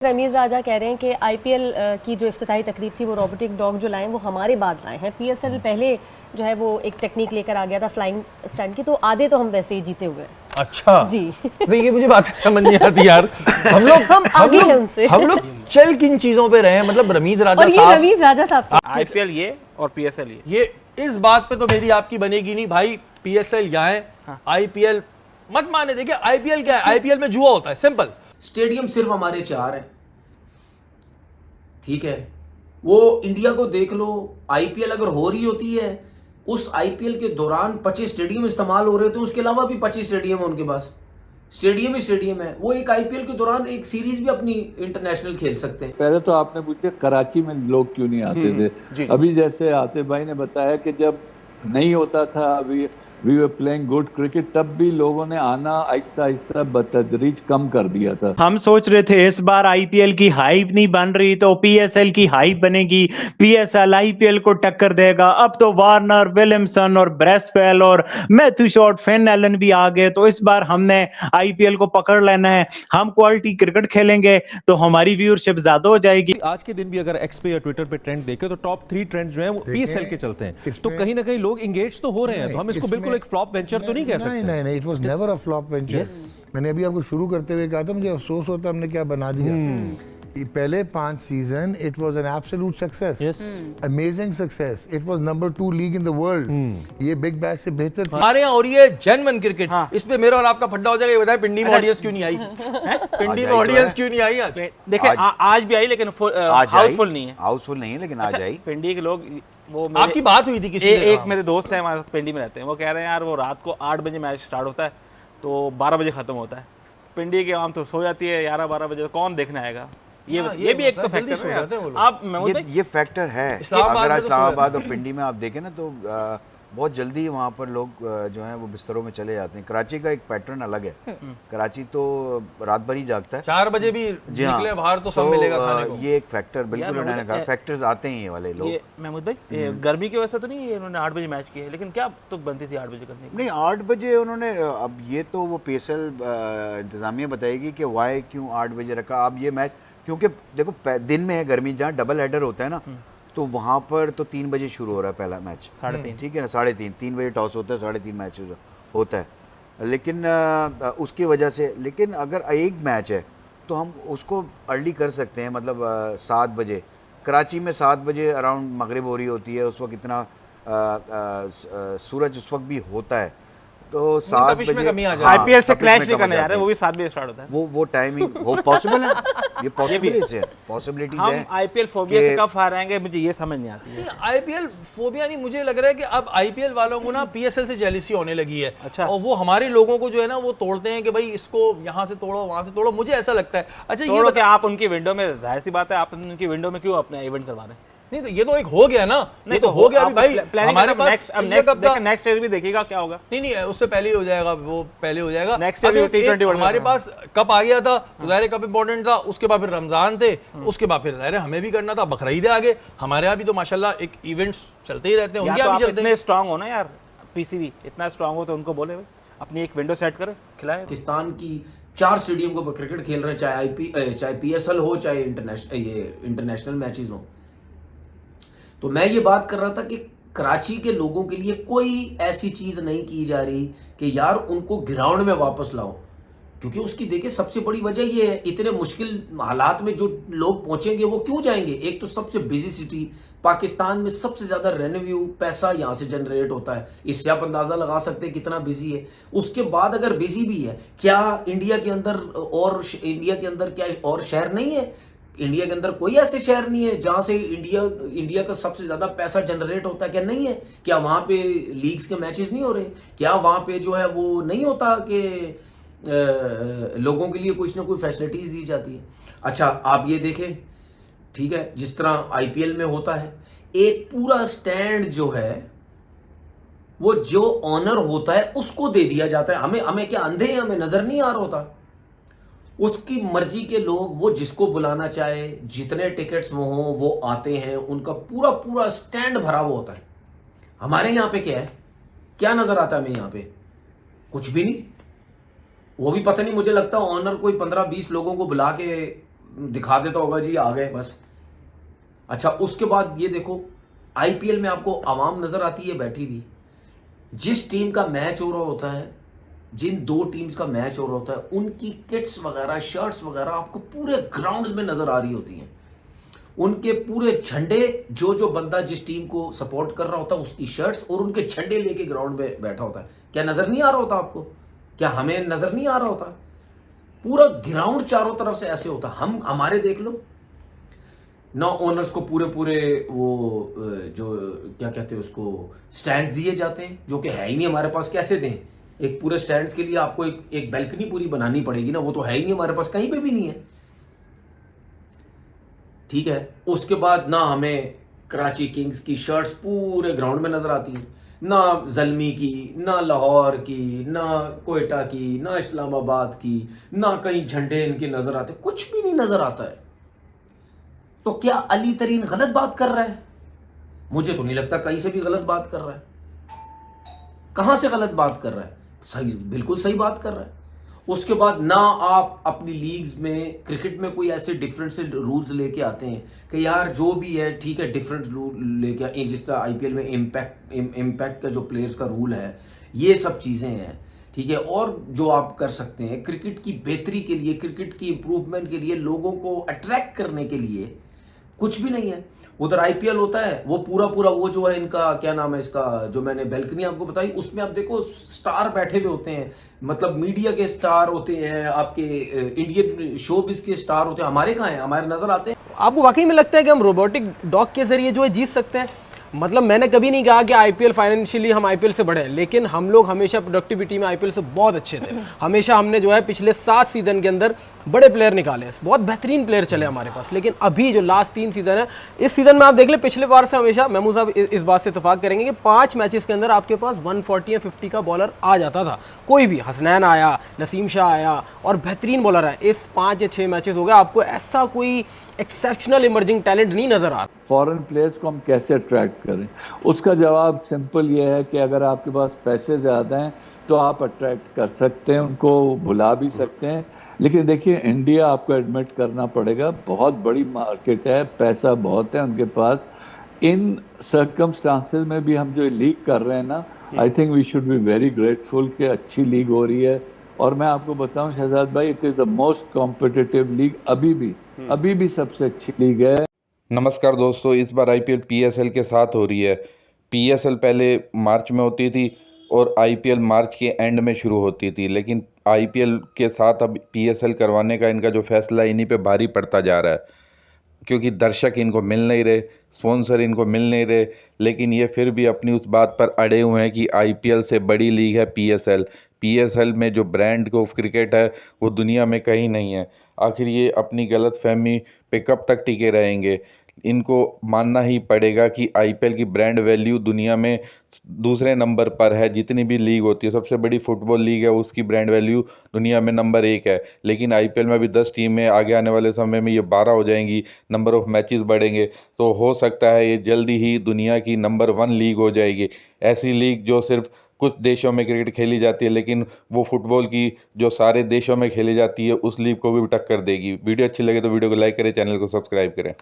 रमीज़ राजा कह रहे हैं कि आईपीएल की जो इफ्तिताही तकरीब थी वो रोबोटिक डॉग जो लाए वो हमारे बाद लाए हैं। पीएसएल पहले जो है वो एक टेक्निक लेकर आ गया था फ्लाइंग स्टैंड की, तो आधे तो हम वैसे ही जीते हुए हैं। अच्छा जी भाई ये मुझे बात समझ नहीं आती यार। हम आगे हैं उनसे। हम लोग चल किन चीजों पे रहे हैं, मतलब रमीज राजा और ये साहब, रमीज राजा साहब आईपीएल ये और पीएसएल ये इस बात पे तो मेरी आपकी बनेगी नहीं भाई। पीएसएल या है, आईपीएल मत माने। देखिए आईपीएल क्या है, आईपीएल में जुआ होता है, सिंपल। स्टेडियम सिर्फ हमारे 4 हैं, ठीक है। वो इंडिया को देख लो, आईपीएल अगर हो रही होती है उस आईपीएल के दौरान 25 स्टेडियम इस्तेमाल हो रहे थे, उसके अलावा भी 25 स्टेडियम है उनके पास। स्टेडियम ही स्टेडियम है। वो एक आईपीएल के दौरान एक सीरीज भी अपनी इंटरनेशनल खेल सकते हैं। पहले तो आपने पूछा कराची में लोग क्यों नहीं आते थे। अभी जैसे आतिफ भाई ने बताया कि जब नहीं होता था, अभी we were playing good cricket, तब भी लोगों ने आना आहिस्ता आहिस्ता बतदरीज कम कर दिया था। हम सोच रहे थे इस बार आईपीएल की हाइप नहीं बन रही तो पीएसएल की हाइप बनेगी, पीएसएल आईपीएल को टक्कर देगा। अब तो वार्नर, विलियमसन और ब्रेसवेल और मैथ्यू शॉट, फिन एलन भी आ गए, तो इस बार हमने आईपीएल को पकड़ लेना है। हम क्वालिटी क्रिकेट खेलेंगे तो हमारी व्यूअरशिप ज्यादा हो जाएगी। आज के दिन भी अगर एक्स पे या ट्विटर पे ट्रेंड देखें तो टॉप 3 ट्रेंड जो हैं वो पीएसएल के चलते हैं, तो कहीं ना कहीं लोग एंगेज तो हो रहे हैं। तो हम इसको बिल्कुल एक फ्लॉप वेंचर तो नहीं कह सकते। नहीं, it was never a flop venture. मैंने अभी आपको शुरू करते हुए कहा था मुझे अफसोस होता हमने क्या बना दिया। ये पहले 5 season it was an absolute success, amazing success. It was number 2 league in the world. ये बिग बैश से बेहतर थी। हमारे यहाँ और ये जनमन क्रिकेट, इस पे मेरा और आपका फड्डा हो जाएगा। ये बताएं पिंडी में ऑडियंस क्यों नहीं आई? पिंडी में ऑडियंस क्यों नहीं आई आज? देखिए आज भी आई लेकिन हाउसफुल नहीं है। हाउसफुल नहीं है लेकिन आज आई। पिंडी के लोग, वो आपकी बात हुई थी किसी एक मेरे दोस्त है हमारे पिंडी में रहते हैं, वो कह रहे हैं यार वो रात को 8 बजे मैच स्टार्ट होता है तो 12 बजे खत्म होता है। पिंडी के आम तो सो जाती है 11-12 बजे, तो कौन देखने आएगा? ये भी एक तो फैक्टर है। आप ये फैक्टर है। अगर इस्लामाबाद और पिंडी में आप देखें ना तो बहुत जल्दी वहाँ पर लोग जो हैं वो बिस्तरों में चले जाते हैं। कराची का एक पैटर्न अलग है। कराची तो रात भर ही जागता है, 4 बजे भी निकले बाहर तो सब मिलेगा खाने को। ये एक फैक्टर, बिल्कुल उन्होंने कहा फैक्टर्स आते हैं ये वाले लोग। महमूद भाई गर्मी की वजह से तो नहीं इन्होंने 8 बजे मैच किया है, लेकिन क्या तो बनती थी 8 बजे करने की? नहीं 8 बजे उन्होंने, अब ये तो वो पीएसएल इंतजामिया बताएगी कि वाई क्यों 8 बजे रखा। अब ये मैच क्योंकि देखो दिन में है गर्मी, जहाँ डबल हेडर होता है ना तो वहाँ पर तो 3 बजे शुरू हो रहा है पहला मैच, 3:30, ठीक है ना, 3:30 बजे टॉस होता है, 3:30 मैच होता है। लेकिन उसकी वजह से, लेकिन अगर एक मैच है तो हम उसको अर्ली कर सकते हैं, मतलब 7 बजे। कराची में 7 बजे अराउंड मगरिब हो रही होती है, उस वक्त इतना सूरज उस वक्त भी होता है, तो 7 बजे आईपीएल से क्लैश नहीं करने जा रहे, वो भी 7 बजे स्टार्ट होता है। वो टाइमिंग वो पॉसिबल है, ये पॉसिबिलिटीज है। हम आईपीएल फोबिया से कब बाहर आएंगे मुझे ये समझ नहीं आती है। आईपीएल फोबिया नहीं, मुझे लग रहा है कि अब आईपीएल वालों को ना पीएसएल से जेलसी होने लगी है। अच्छा। और वो हमारे लोगों को जो है ना वो तोड़ते हैं कि भाई इसको यहाँ से तोड़ो वहां से तोड़ो, मुझे ऐसा लगता है। अच्छा ये बताओ, आप उनकी विंडो में, जाहिर सी बात है आप उनकी विंडो में क्यों अपना इवेंट करवा रहे हैं? नहीं तो ये तो एक हो गया ना, ये तो हो गया अभी भाई। हमारे पास नेक्स्ट ईयर भी देखिएगा क्या होगा। नहीं उससे पहले ही हो जाएगा, वो पहले हो जाएगा। नेक्स्ट ईयर T20 हमारे पास कप आ गया था तो ज़ाहिर कप इंपॉर्टेंट था, उसके बाद फिर रमजान थे, उसके बाद फिर ज़ाहिर हमें भी करना था, बकरीद आगे। हमारे यहाँ भी तो माशाल्लाह एक इवेंट्स चलते ही रहते हैं, उनके यहाँ भी चलते हैं। स्ट्रांग हो ना यार, पीसीबी इतना स्ट्रांग हो तो उनको बोले अपनी एक विंडो सेट करें, खिलाए। पाकिस्तान की 4 स्टेडियम को क्रिकेट खेल रहे हैं, चाहे पीएसएल हो चाहे इंटरनेशनल मैचेस हो। तो मैं ये बात कर रहा था कि कराची के लोगों के लिए कोई ऐसी चीज नहीं की जा रही कि यार उनको ग्राउंड में वापस लाओ, क्योंकि उसकी देखिए सबसे बड़ी वजह ये है, इतने मुश्किल हालात में जो लोग पहुंचेंगे वो क्यों जाएंगे? एक तो सबसे बिजी सिटी, पाकिस्तान में सबसे ज्यादा रेवेन्यू पैसा यहाँ से जनरेट होता है, इससे आप अंदाजा लगा सकते हैं कितना बिजी है। उसके बाद अगर बिजी भी है, क्या इंडिया के अंदर क्या और शहर नहीं है? इंडिया के अंदर कोई ऐसे शहर नहीं है जहां से इंडिया का सबसे ज्यादा पैसा जनरेट होता है? क्या नहीं है? क्या वहां पे लीग्स के मैचेस नहीं हो रहे? क्या वहां पे जो है वो नहीं होता कि लोगों के लिए कुछ ना कोई फैसिलिटीज दी जाती है? अच्छा आप ये देखें, ठीक है, जिस तरह आईपीएल में होता है, एक पूरा स्टैंड जो है वो जो ऑनर होता है उसको दे दिया जाता है। हमें क्या अंधे हैं, हमें नजर नहीं आ रहा होता? उसकी मर्जी के लोग, वो जिसको बुलाना चाहे, जितने टिकट्स वो हों वो आते हैं, उनका पूरा पूरा स्टैंड भरा हुआ होता है। हमारे यहाँ पे क्या है, क्या नजर आता है हमें यहाँ पे? कुछ भी नहीं। वो भी पता नहीं, मुझे लगता है ऑनर कोई 15-20 लोगों को बुला के दिखा देता होगा जी आ गए बस। अच्छा, उसके बाद ये देखो आईपीएल में आपको आवाम नजर आती है बैठी हुई। जिस टीम का मैच हो रहा होता है, जिन दो टीम्स का मैच हो रहा होता है, उनकी किट्स वगैरह, शर्ट्स वगैरह आपको पूरे ग्राउंड्स में नजर आ रही होती हैं। उनके पूरे झंडे, जो जो बंदा जिस टीम को सपोर्ट कर रहा होता है उसकी शर्ट्स और उनके झंडे लेके ग्राउंड में बैठा होता है। क्या नजर नहीं आ रहा होता आपको? क्या हमें नजर नहीं आ रहा होता? पूरा ग्राउंड चारों तरफ से ऐसे होता। हम हमारे देख लो ना, ओनर्स को पूरे पूरे वो जो क्या कहते हैं उसको, स्टैंड्स दिए जाते हैं, जो कि है ही नहीं हमारे पास। कैसे दें? एक पूरे स्टैंड्स के लिए आपको एक बैल्कनी पूरी बनानी पड़ेगी ना, वो तो है ही नहीं हमारे पास, कहीं पे भी नहीं है। ठीक है, उसके बाद ना हमें कराची किंग्स की शर्ट्स पूरे ग्राउंड में नजर आती हैं, ना जल्मी की, ना लाहौर की, ना कोयटा की, ना इस्लामाबाद की, ना कहीं झंडे इनके नजर आते, कुछ भी नहीं नजर आता है। तो क्या अली तरीन गलत बात कर रहा है? मुझे तो नहीं लगता कहीं से भी गलत बात कर रहा है। कहां से गलत बात कर रहा है? सही, बिल्कुल सही बात कर रहा है। उसके बाद ना आप अपनी लीग्स में, क्रिकेट में कोई ऐसे डिफरेंट से रूल्स लेके आते हैं कि यार जो भी है ठीक है, डिफरेंट रूल लेके आए, जिस तरह आईपीएल में इम्पैक्ट का जो प्लेयर्स का रूल है, ये सब चीज़ें हैं, ठीक है। और जो आप कर सकते हैं क्रिकेट की बेहतरी के लिए, क्रिकेट की इंप्रूवमेंट के लिए, लोगों को अट्रैक्ट करने के लिए, कुछ भी नहीं है। उधर आईपीएल होता है, वो पूरा पूरा वो जो है इनका क्या नाम है इसका, जो मैंने बैल्कनी आपको बताई, उसमें आप देखो स्टार बैठे हुए होते हैं, मतलब मीडिया के स्टार होते हैं, आपके इंडियन शोबिज़ के स्टार होते हैं। हमारे कहाँ हैं? हमारे नजर आते हैं? आपको वाकई में लगता है कि हम रोबोटिक डॉग के जरिए जो है जीत सकते हैं? मतलब मैंने कभी नहीं कहा कि आईपीएल फाइनेंशियली हम आईपीएल से बढ़े, लेकिन हम लोग हमेशा प्रोडक्टिविटी में आईपीएल से बहुत अच्छे थे। हमेशा हमने जो है पिछले 7 सीजन के अंदर बड़े प्लेयर निकाले, बहुत बेहतरीन प्लेयर चले हमारे पास। लेकिन अभी जो लास्ट 3 सीजन है, इस सीजन में आप देख ले, पिछले बार से हमेशा महमूद साहब इस बात से इत्तेफाक करेंगे कि 5 मैचेस के अंदर आपके पास 140 या 50 का बॉलर आ जाता था। कोई भी, हसनैन आया, नसीम शाह आया और बेहतरीन बॉलर है। इस 5 या 6 मैचेस हो गए, आपको ऐसा कोई एक्सेप्शनल इमर्जिंग टैलेंट नहीं नजर आ रहा। फॉरेन प्लेयर्स को हम कैसे अट्रैक्ट करें? उसका जवाब सिंपल ये है कि अगर आपके पास पैसे ज़्यादा हैं तो आप अट्रैक्ट कर सकते हैं, उनको बुला भी सकते हैं। लेकिन देखिए, इंडिया, आपको एडमिट करना पड़ेगा, बहुत बड़ी मार्केट है, पैसा बहुत है उनके पास। इन सर्कमस्टांसेस में भी हम जो लीग कर रहे हैं ना, I think we should be very grateful कि अच्छी लीग हो रही है। और मैं आपको बताऊं शहजाद भाई, it is the most competitive league अभी भी सबसे अच्छी लीग है। नमस्कार दोस्तों, इस बार आईपीएल पीएसएल के साथ हो रही है। पीएसएल पहले मार्च में होती थी और आईपीएल मार्च के एंड में शुरू होती थी, लेकिन आईपीएल के साथ अब पीएसएल करवाने का इनका जो फैसला इन्हीं पे भारी पड़ता जा रहा है, क्योंकि दर्शक इनको मिल नहीं रहे, स्पॉन्सर इनको मिल नहीं रहे। लेकिन ये फिर भी अपनी उस बात पर अड़े हुए हैं कि आईपीएल से बड़ी लीग है पीएसएल। पीएसएल में जो ब्रांड ऑफ क्रिकेट है वो दुनिया में कहीं नहीं है। आखिर ये अपनी गलतफहमी पे कब तक टिके रहेंगे? इनको मानना ही पड़ेगा कि आईपीएल की ब्रांड वैल्यू दुनिया में दूसरे नंबर पर है। जितनी भी लीग होती है, सबसे बड़ी फुटबॉल लीग है, उसकी ब्रांड वैल्यू दुनिया में नंबर 1 है। लेकिन आईपीएल में भी 10 टीमें, आगे आने वाले समय में ये 12 हो जाएंगी, नंबर ऑफ मैचेस बढ़ेंगे, तो हो सकता है ये जल्दी ही दुनिया की नंबर 1 लीग हो जाएगी। ऐसी लीग जो सिर्फ कुछ देशों में क्रिकेट खेली जाती है, लेकिन वो फुटबॉल की जो सारे देशों में खेली जाती है उस लीग को भी टक्कर देगी। वीडियो अच्छी लगे तो वीडियो को लाइक करें, चैनल को सब्सक्राइब करें।